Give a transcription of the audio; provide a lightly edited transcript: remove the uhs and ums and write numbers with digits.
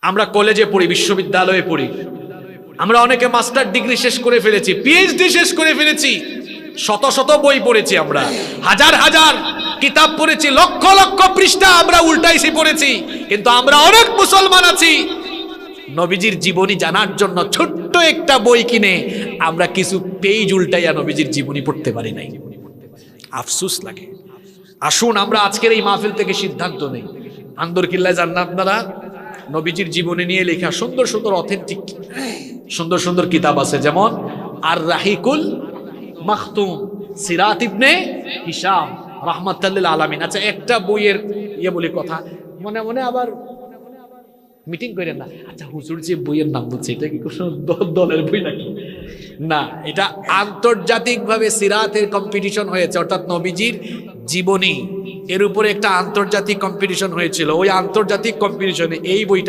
আমরা কলেজে পড়ি, বিশ্ববিদ্যালয়ে পড়ি, আমরা অনেকে মাস্টার ডিগ্রি শেষ করে ফেলেছি, পিএইচডি শেষ করে ফেলেছি, শত শত বই পড়েছি, আমরা হাজার হাজার কিতাব পড়েছি, লক্ষ লক্ষ পৃষ্ঠা আমরা উল্টাইছি পড়েছি, কিন্তু আমরা অনেক মুসলমান আছি নবীজির জীবনী জানার জন্য ছোট্ট একটা বই কিনে আমরা কিছু পেজ উল্টাইয়া নবীজির জীবনী পড়তে পারি নাই। আফসোস লাগে। আসুন আমরা আজকের এই মাহফিল থেকে সিদ্ধান্ত নেই, আন্দরকিল্লায় যান না আপনারা, নবীজির জীবনী নিয়ে লেখা সুন্দর সুন্দর অথেন্টিক সুন্দর সুন্দর কিতাব আছে, যেমন আর রাহিকুল মাখতুম, সিরাত ইবনে হিশাম রাহমাতুল্লিল আলামিন। আচ্ছা, একটা বইয়ের বলি কথা, মনে মনে আবার মিটিং করেন না, আচ্ছা হুজুর যে বইয়ের নাম বলছে এটা কি কোনো দলের বই নাকি? না, এটা আন্তর্জাতিকভাবে সিরাতের কম্পিটিশন হয়েছে, অর্থাৎ নবীজির জীবনী এর উপরে একটা আন্তর্জাতিক কম্পিটিশন হয়েছিল। ওই আন্তর্জাতিক কম্পিটিশনে এই বইটা